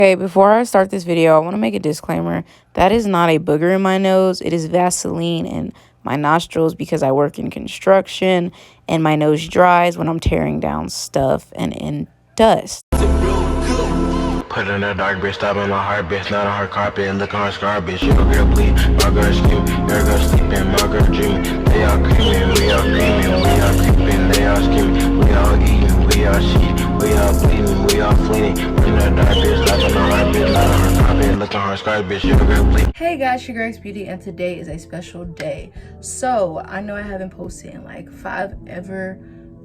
Okay, before I start this video, I want to make a disclaimer. That is not a booger in my nose. It is Vaseline in my nostrils because I work in construction and my nose dries when I'm tearing down stuff and in dust. Put in a dark bitch, stop in my heart, bitch, not on her carpet, and look on her scar, bitch. Your girl bleed, my girl scream, your girl sleeping, my girl dreaming. They all creaming, we all creaming, we all creeping, they all screaming, we all eating, we all cheating, we all bleeding, we all fleeing. Put in a dark bitch, stop in my heart, bitch, not on her carpet, look on her scar, bitch. Your girl bleed. Hey guys, your girl LifeOfBeauty, and today is a special day. So I know I haven't posted in like 5 ever.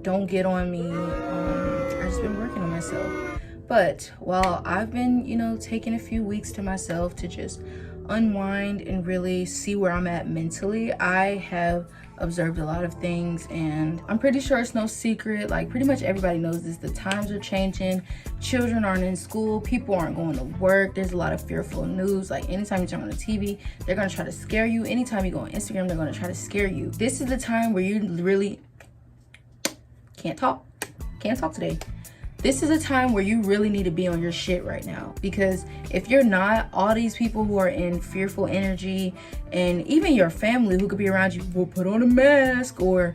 Don't get on me. I've just been working on myself. But while I've been, taking a few weeks to myself to just unwind and really see where I'm at mentally, I have observed a lot of things, and I'm pretty sure it's no secret. Like, pretty much everybody knows this. The times are changing. Children aren't in school. People aren't going to work. There's a lot of fearful news. Like, anytime you turn on the TV, they're going to try to scare you. Anytime you go on Instagram, they're going to try to scare you. This is the time where you really can't talk today. This is a time where you really need to be on your shit right now, because if you're not, all these people who are in fearful energy, and even your family who could be around you, will put on a mask, or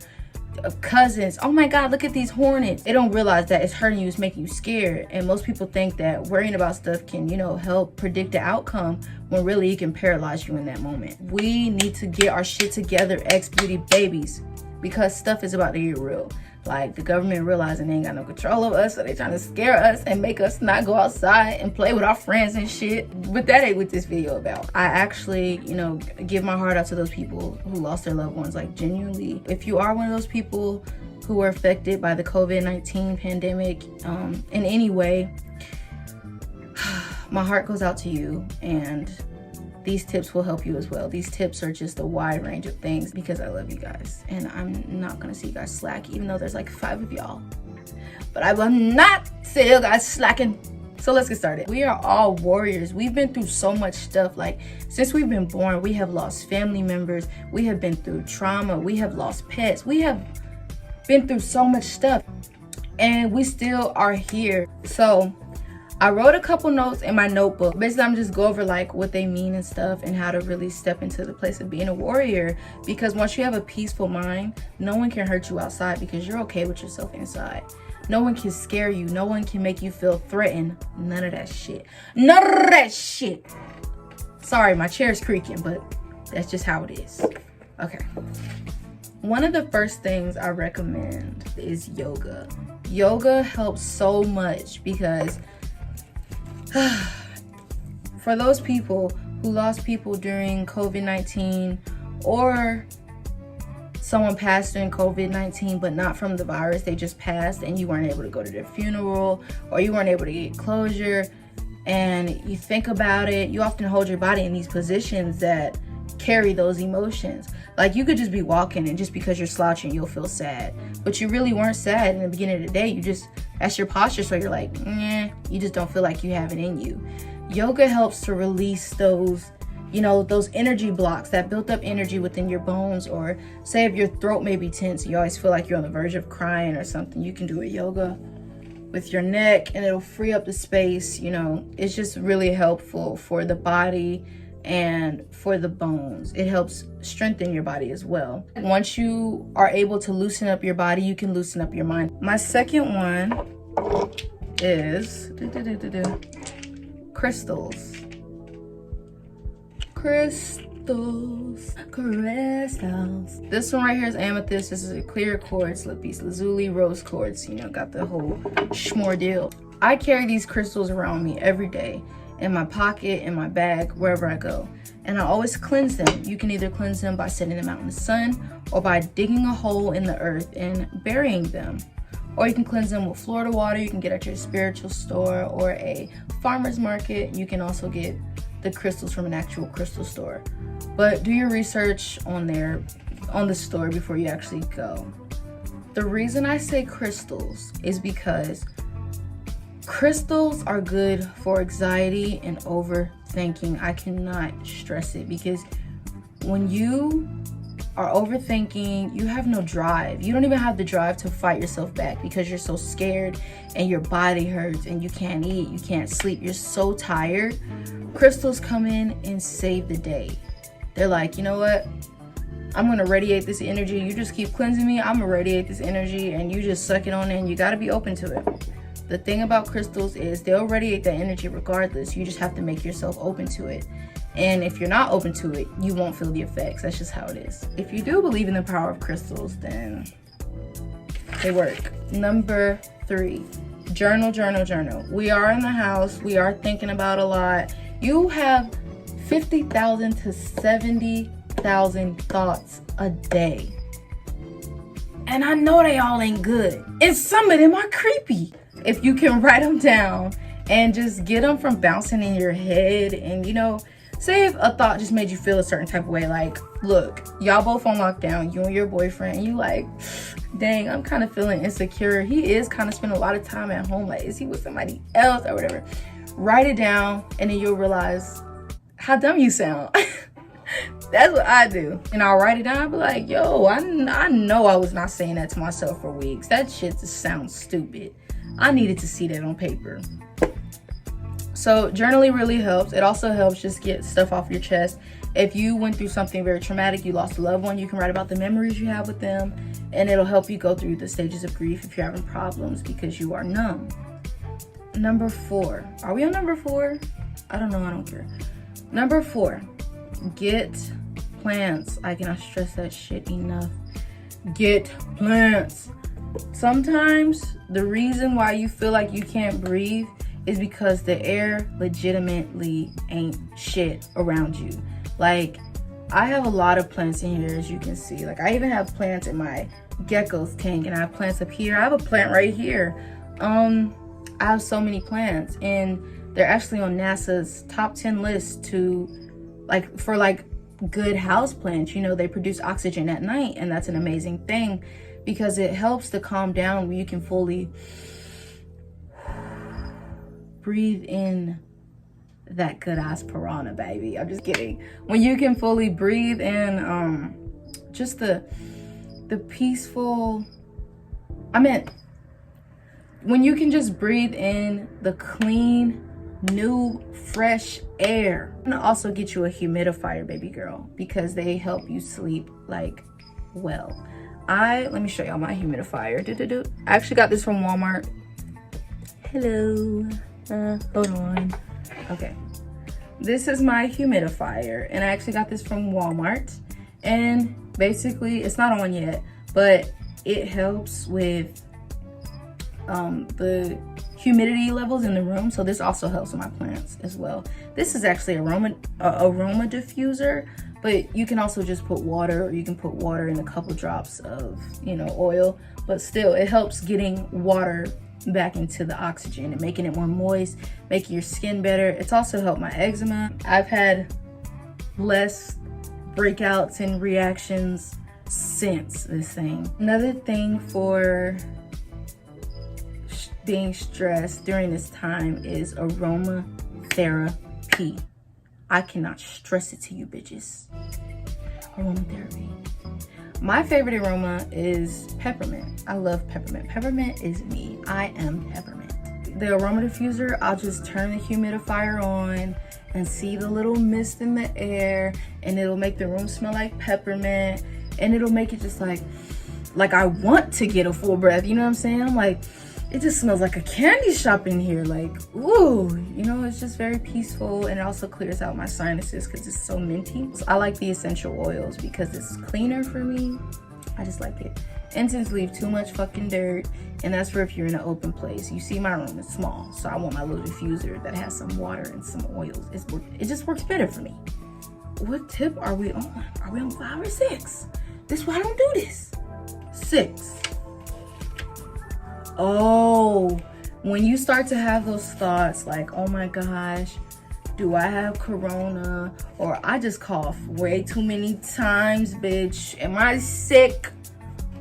cousins, oh my god, look at these hornets. They don't realize that it's hurting you, it's making you scared. And most people think that worrying about stuff can, help predict the outcome, when really it can paralyze you in that moment. We need to get our shit together, LifeOfBeauty babies, because stuff is about to get real. Like, the government realizing they ain't got no control of us, so they trying to scare us and make us not go outside and play with our friends and shit. But that ain't what this video about. I actually, give my heart out to those people who lost their loved ones, like, genuinely. If you are one of those people who were affected by the COVID-19 pandemic in any way, my heart goes out to you, and these tips will help you as well. These tips are just a wide range of things, because I love you guys, and I'm not gonna see you guys slack, even though there's like 5 of y'all. But I will not see you guys slacking. So let's get started. We are all warriors. We've been through so much stuff. Like, since we've been born, we have lost family members. We have been through trauma. We have lost pets. We have been through so much stuff, and we still are here. So I wrote a couple notes in my notebook. Basically, I'm just go over like what they mean and stuff, and how to really step into the place of being a warrior. Because once you have a peaceful mind, no one can hurt you outside, because you're okay with yourself inside. No one can scare you. No one can make you feel threatened. None of that shit. None of that shit. Sorry, my chair's creaking, but that's just how it is. Okay. One of the first things I recommend is yoga. Yoga helps so much, because for those people who lost people during COVID-19, or someone passed during COVID-19 but not from the virus, they just passed and you weren't able to go to their funeral, or you weren't able to get closure, and you think about it, you often hold your body in these positions that carry those emotions. Like, you could just be walking, and just because you're slouching, you'll feel sad, but you really weren't sad in the beginning of the day. That's your posture, so you're like, you just don't feel like you have it in you. Yoga helps to release those, those energy blocks, that built up energy within your bones. Or say if your throat may be tense, you always feel like you're on the verge of crying or something, you can do a yoga with your neck, and it'll free up the space. It's just really helpful for the body and for the bones. It helps strengthen your body as well. Once you are able to loosen up your body, you can loosen up your mind. My second one is crystals. Crystals. This one right here is amethyst. This is a clear quartz, lapis lazuli, rose quartz. Got the whole schmore deal. I carry these crystals around me every day, in my pocket, in my bag, wherever I go. And I always cleanse them. You can either cleanse them by setting them out in the sun, or by digging a hole in the earth and burying them. Or you can cleanse them with Florida water. You can get at your spiritual store or a farmer's market. You can also get the crystals from an actual crystal store. But do your research on the store before you actually go. The reason I say crystals is because crystals are good for anxiety and overthinking. I cannot stress it, because when you are overthinking, you have no drive. You don't even have the drive to fight yourself back because you're so scared and your body hurts and you can't eat, you can't sleep, you're so tired. Crystals come in and save the day. They're like, you know what? I'm gonna radiate this energy. You just keep cleansing me, I'm gonna radiate this energy, and you just suck it on in. You gotta be open to it. The thing about crystals is they'll radiate that energy regardless. You just have to make yourself open to it. And if you're not open to it, you won't feel the effects. That's just how it is. If you do believe in the power of crystals, then they work. Number 3, journal, journal, journal. We are in the house. We are thinking about a lot. You have 50,000 to 70,000 thoughts a day. And I know they all ain't good. And some of them are creepy. If you can write them down and just get them from bouncing in your head, and you know, say if a thought just made you feel a certain type of way, like, look, y'all both on lockdown, you and your boyfriend, and you like, dang, I'm kind of feeling insecure. He is kind of spending a lot of time at home. Like, is he with somebody else or whatever? Write it down, and then you'll realize how dumb you sound. That's what I do. And I'll write it down. I'll be like, yo, I know I was not saying that to myself for weeks. That shit just sounds stupid. I needed to see that on paper. So journaling really helps. It also helps just get stuff off your chest. If you went through something very traumatic, you lost a loved one, you can write about the memories you have with them, and it'll help you go through the stages of grief if you're having problems because you are numb. Number 4. Are we on number 4? I don't know. I don't care. Number 4. Get plants. I cannot stress that shit enough. Get plants. Sometimes the reason why you feel like you can't breathe is because the air legitimately ain't shit around you. Like, I have a lot of plants in here, as you can see. Like, I even have plants in my gecko's tank, and I have plants up here. I have a plant right here. I have so many plants, and they're actually on NASA's top 10 list to, like, for like good house plants. You know, they produce oxygen at night, and that's an amazing thing because it helps to calm down when you can fully breathe in that good ass piranha, baby. I'm just kidding. When you can fully breathe in just the peaceful, when you can just breathe in the clean, new, fresh air. I'm gonna also get you a humidifier, baby girl, because they help you sleep like well. Let me show y'all my humidifier. I actually got this from Walmart. Hello. Hold on. Okay. This is my humidifier, and I actually got this from Walmart. And basically, it's not on yet, but it helps with the humidity levels in the room. So this also helps with my plants as well. This is actually aroma diffuser, but you can also just put water, or you can put water in a couple drops of, you know, oil. But still, it helps getting water back into the oxygen and making it more moist, making your skin better. It's also helped my eczema. I've had less breakouts and reactions since this thing. Another thing for being stressed during this time is aromatherapy. I cannot stress it to you bitches. Aromatherapy. My favorite aroma is peppermint. I love peppermint. Peppermint is me. I am peppermint. The aroma diffuser, I'll just turn the humidifier on and see the little mist in the air, and it'll make the room smell like peppermint, and it'll make it just like I want to get a full breath. You know what I'm saying? I'm like, it just smells like a candy shop in here. Like, ooh, you know, it's just very peaceful, and it also clears out my sinuses because it's so minty. So I like the essential oils because it's cleaner for me. I just like it. Incense leave too much fucking dirt, and that's for if you're in an open place. You see my room is small, so I want my little diffuser that has some water and some oils. It just works better for me. What tip are we on? Are we on 5 or 6? This is why I don't do this. 6. Oh, when you start to have those thoughts like, oh my gosh, do I have corona? Or I just cough way too many times, bitch. Am I sick?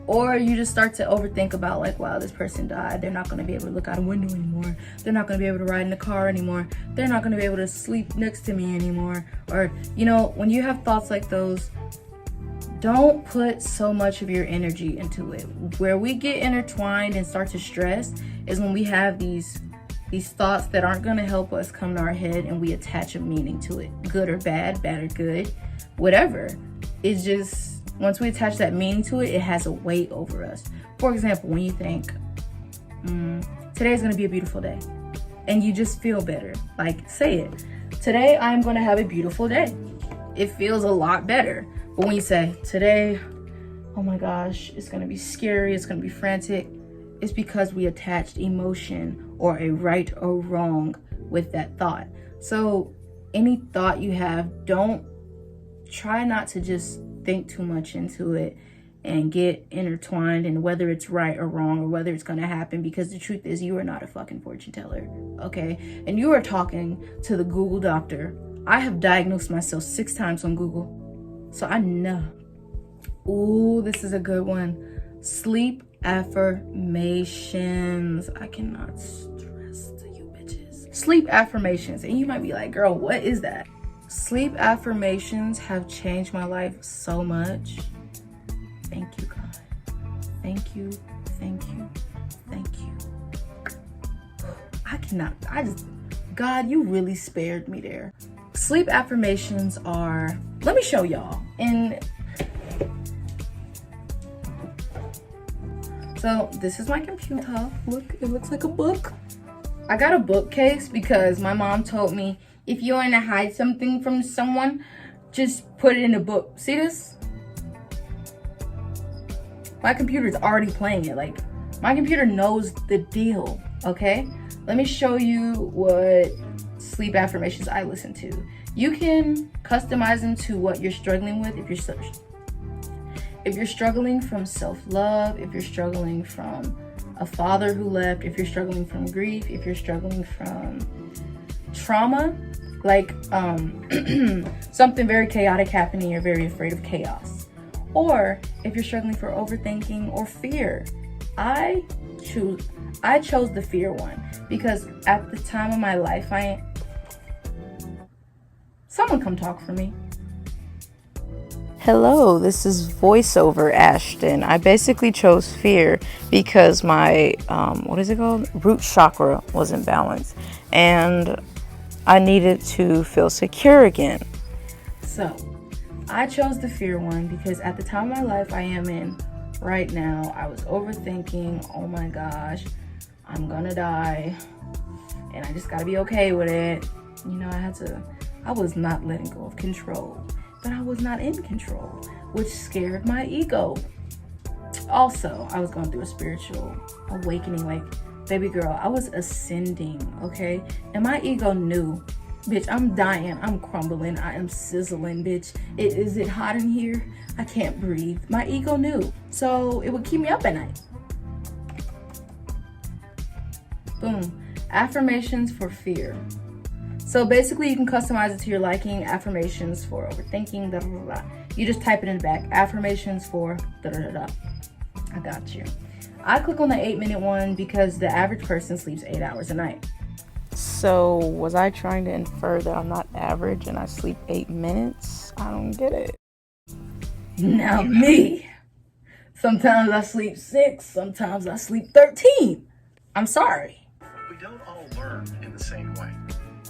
Or you just start to overthink about like, wow, this person died. They're not gonna be able to look out a window anymore. They're not gonna be able to ride in the car anymore. They're not gonna be able to sleep next to me anymore. Or, you know, when you have thoughts like those, don't put so much of your energy into it. Where we get intertwined and start to stress is when we have these thoughts that aren't going to help us come to our head, and we attach a meaning to it, good or bad, bad or good, whatever. It's just, once we attach that meaning to it, it has a weight over us. For example, when you think, today's going to be a beautiful day, and you just feel better, like say it, today I'm going to have a beautiful day. It feels a lot better. But when you say today, oh my gosh, it's going to be scary, it's going to be frantic, it's because we attached emotion or a right or wrong with that thought. So any thought you have, try not to just think too much into it and get intertwined in whether it's right or wrong or whether it's going to happen, because the truth is you are not a fucking fortune teller, okay? And you are talking to the Google doctor. I have diagnosed myself 6 times on Google, so I know. Ooh, this is a good one. Sleep affirmations. I cannot stress to you bitches. Sleep affirmations. And you might be like, girl, what is that? Sleep affirmations have changed my life so much. Thank you, God. Thank you, thank you, thank you. God, you really spared me there. Sleep affirmations are, let me show y'all. So this is my computer. Look, it looks like a book. I got a bookcase because my mom told me, if you want to hide something from someone, just put it in a book. See this? My computer's already playing it. Like, my computer knows the deal, okay? Let me show you what sleep affirmations I listen to. You can customize them to what you're struggling with. If you're struggling from self-love, if you're struggling from a father who left, if you're struggling from grief, if you're struggling from trauma, like something very chaotic happening, you're very afraid of chaos. Or if you're struggling for overthinking or fear. I chose the fear one because at the time of my life, someone come talk for me. Hello, this is voiceover Ashton. I basically chose fear because my, root chakra was imbalanced and I needed to feel secure again. So, I chose the fear one because at the time of my life I am in right now, I was overthinking, oh my gosh, I'm gonna die, and I just gotta be okay with it. You know, I was not letting go of control. But I was not in control, which scared my ego. Also, I was going through a spiritual awakening. Like, baby girl, I was ascending, okay? And my ego knew, bitch, I'm dying, I'm crumbling, I am sizzling, bitch. Is it hot in here? I can't breathe. My ego knew. So it would keep me up at night. Boom. Affirmations for fear. So basically you can customize it to your liking. Affirmations for overthinking, da da da da. You just type it in the back. Affirmations for da da da da. I got you. I click on the 8-minute one because the average person sleeps 8 hours a night. So was I trying to infer that I'm not average and I sleep 8 minutes? I don't get it. Now me. Sometimes I sleep 6, sometimes I sleep 13. I'm sorry. We don't all learn in the same way.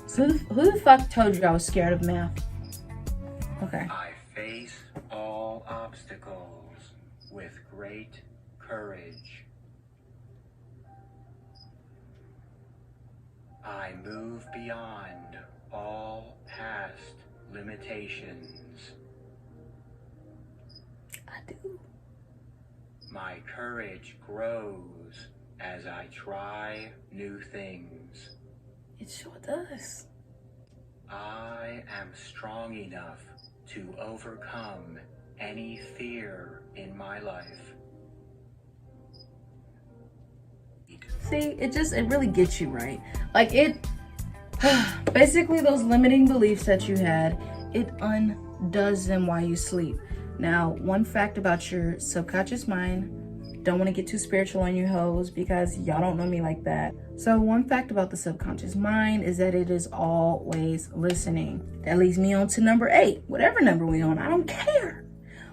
So who the fuck told you I was scared of math? Okay. I face all obstacles with great courage. I move beyond all past limitations. I do. My courage grows as I try new things. It sure does. I am strong enough to overcome any fear in my life. See, it really gets you right. Like basically those limiting beliefs that you had, it undoes them while you sleep. Now, one fact about your subconscious mind, don't want to get too spiritual on you hoes because y'all don't know me like that. So one fact about the subconscious mind is that it is always listening. That leads me on to number 8, whatever number we on, I don't care.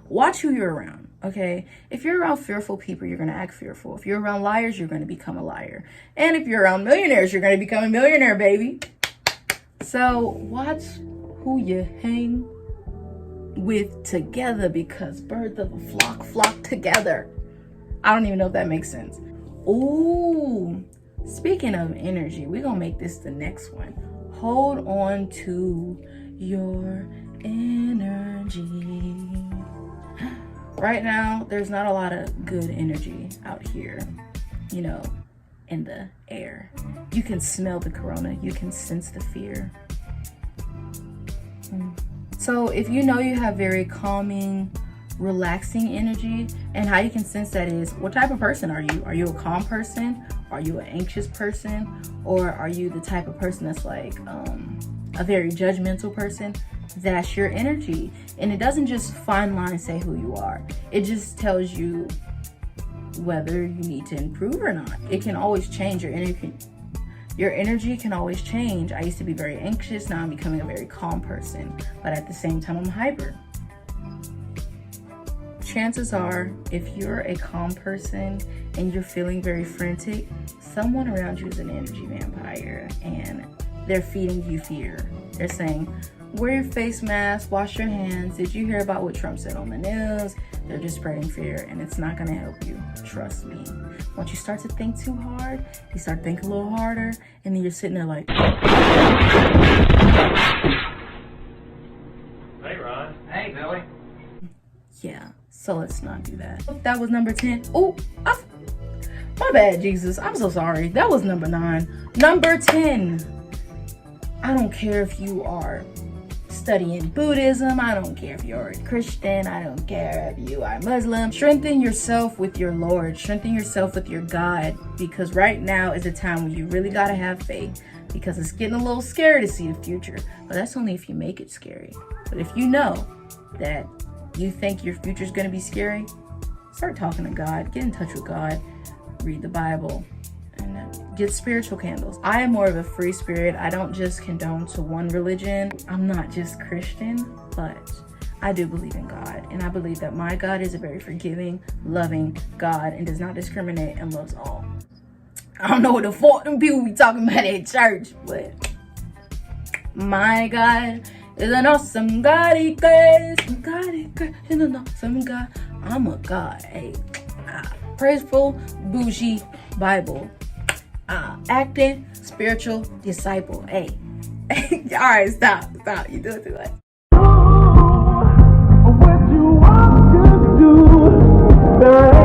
Watch who you're around, okay? If you're around fearful people, you're going to act fearful. If you're around liars, you're going to become a liar. And if you're around millionaires, you're going to become a millionaire, baby. So watch who you hang with together, because birds of a flock together. I don't even know if that makes sense. Ooh, speaking of energy, we're gonna make this the next one. Hold on to your energy. Right now, there's not a lot of good energy out here, you know, in the air. You can smell the corona, you can sense the fear. So if you know you have very calming, relaxing energy, and how you can sense that is, what type of person are you? Are you a calm person? Are you an anxious person? Or are you the type of person that's like a very judgmental person? That's your energy. And it doesn't just fine line say who you are. It just tells you whether you need to improve or not. It can always change. Your energy can always change. I used to be very anxious. Now I'm becoming a very calm person. But at the same time, I'm hyper. Chances are, if you're a calm person and you're feeling very frantic, someone around you is an energy vampire, and they're feeding you fear. They're saying, wear your face mask, wash your hands. Did you hear about what Trump said on the news? They're just spreading fear, and it's not gonna help you. Trust me. Once you start to think too hard, you start thinking a little harder, and then you're sitting there like, Hey, Ron. Hey, Billy. yeah, so let's not do that. That was number 10. Oh, my bad, Jesus. I'm so sorry. That was number 9. Number 10. I don't care if you are studying Buddhism. I don't care if you're a Christian. I don't care if you are Muslim. Strengthen yourself with your Lord. Strengthen yourself with your God. Because right now is a time when you really got to have faith. Because it's getting a little scary to see the future. But that's only if you make it scary. But if you know that you think your future is going to be scary, start talking to God. Get in touch with God. Read the Bible. And get spiritual candles. I am more of a free spirit. I don't just condone to one religion. I'm not just Christian, but I do believe in God. And I believe that my God is a very forgiving, loving God and does not discriminate and loves all. I don't know what the fuck them people be talking about at church, but my God is an awesome God. He cares. God is an awesome God. I'm a God. Hey, praiseful, bougie Bible. Acting, spiritual disciple. Hey. All right, stop. You do it too much. What you want to do?